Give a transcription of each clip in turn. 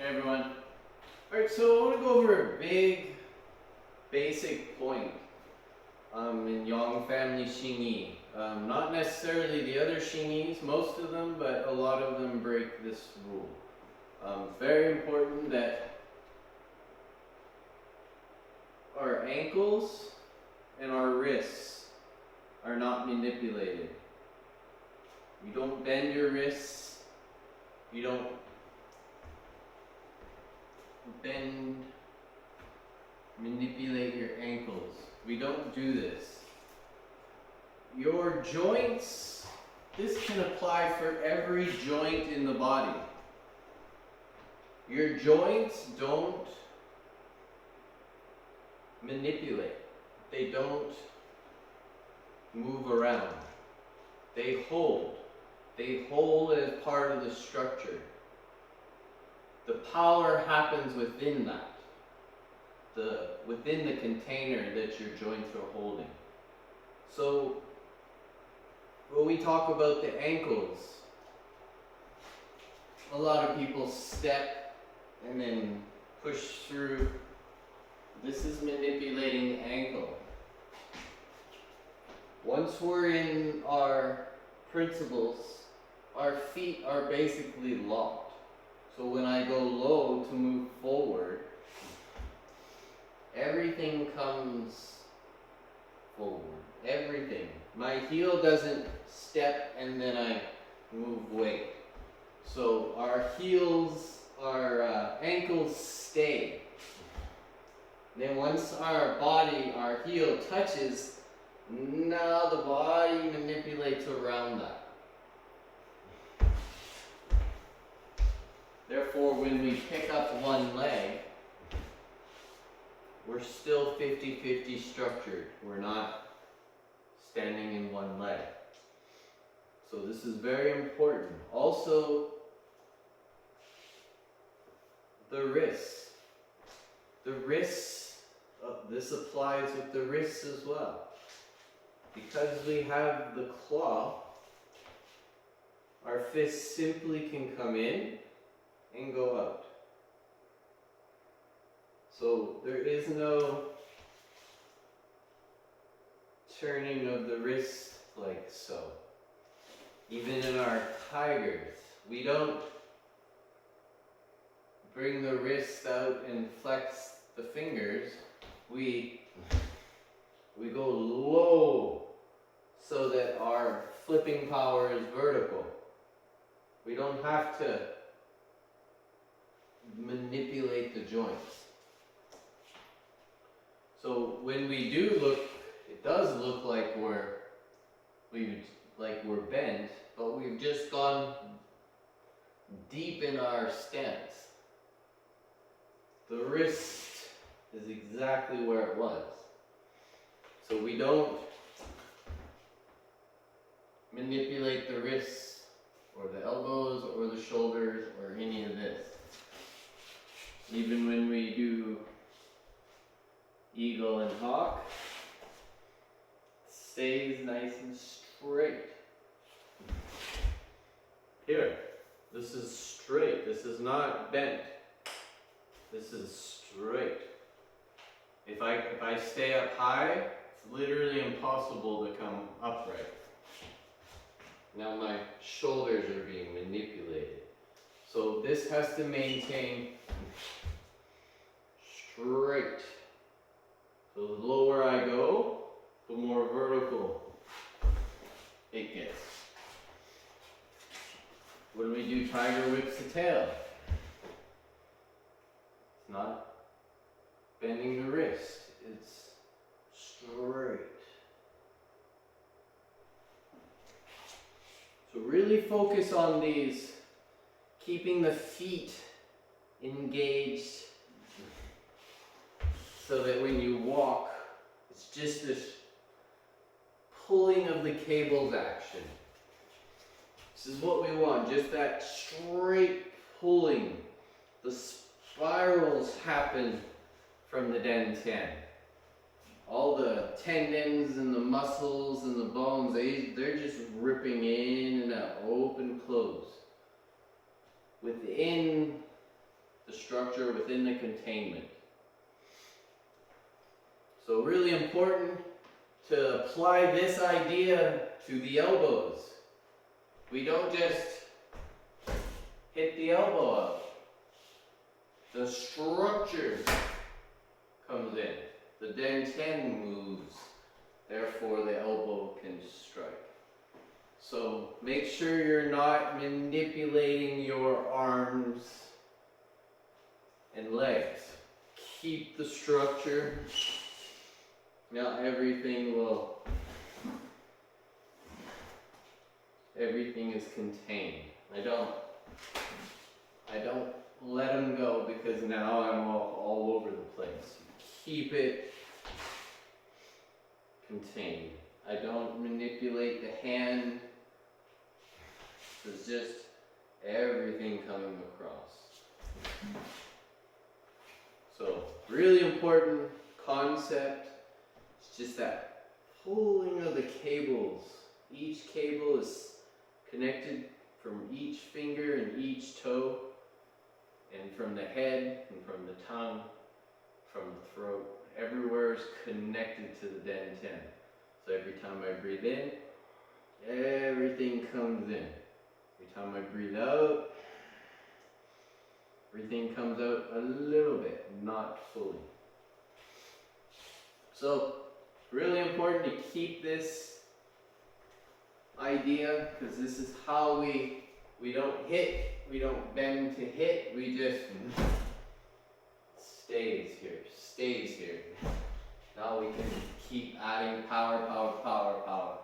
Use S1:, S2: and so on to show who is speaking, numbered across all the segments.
S1: everyone. Alright, so I want to go over a big, basic point in Yang family Xingyi. Not necessarily the other Xingyis, most of them, but a lot of them break this rule. It's very important that our ankles and our wrists are not manipulated. You don't bend your wrists, you don't manipulate your ankles. We don't do this. Your joints, this can apply for every joint in the body. Your joints don't manipulate. They don't move around. They hold. They hold as part of the structure. The power happens within that, within the container that your joints are holding. So when we talk about the ankles, a lot of people step and then push through. This is manipulating the ankle. Once we're in our principles, our feet are basically locked. So when I go low to move forward, everything comes forward. Everything. My heel doesn't step and then I move weight. So our heels, our ankles stay. Then once our body, our heel touches, now the body manipulates around that. Therefore, when we pick up one leg, we're still 50-50 structured. We're not standing in one leg. So this is very important. Also, the wrists. The wrists, this applies with the wrists as well. Because we have the claw, our fists simply can come in and go out. So there is no turning of the wrist like so. Even in our tigers, we don't bring the wrist out and flex the fingers. We go low so that our flipping power is vertical. We don't have to manipulate the joints. So when we do look, it does look like we're bent, but we've just gone deep in our stance. The wrist is exactly where it was. So we don't manipulate the wrists or the elbows or the shoulders or any of this. Even when we do eagle and hawk, it stays nice and straight. Here, this is straight. This is not bent. This is straight. If I stay up high, it's literally impossible to come upright. Now my shoulders are being manipulated. So this has to maintain straight. So the lower I go, the more vertical it gets. When we do tiger whips the tail, it's not bending the wrist, it's straight. So really focus on these, keeping the feet engaged so that when you walk, it's just this pulling of the cables action. This is what we want, just that straight pulling. The spirals happen from the dantian. All the tendons and the muscles and the bones, they're just ripping in and out, open, close. Within the structure within the containment. So really important to apply this idea to the elbows. We don't just hit the elbow up. The structure comes in. The dantian moves. Therefore, the elbow can strike. So make sure you're not manipulating your arms and legs. Keep the structure. Now everything is contained. I don't let them go because now I'm all over the place. Keep it contained. I don't manipulate the hand. It's just everything coming across. So, really important concept. It's just that pulling of the cables. Each cable is connected from each finger and each toe, and from the head and from the tongue, from the throat. Everywhere is connected to the dantian. So every time I breathe in, everything comes in. Every time I breathe out, everything comes out a little bit, not fully. So, really important to keep this idea, because this is how we don't hit, we don't bend to hit, we just stays here. Now we can keep adding power.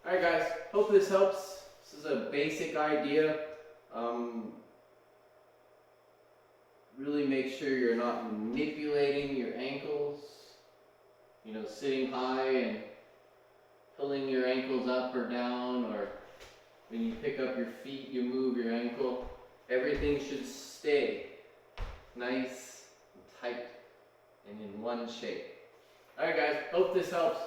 S1: Alright guys, hope this helps. This is a basic idea. Really make sure you're not manipulating your ankles. You know, sitting high and pulling your ankles up or down, or when you pick up your feet, you move your ankle. Everything should stay nice and tight and in one shape. Alright guys, hope this helps.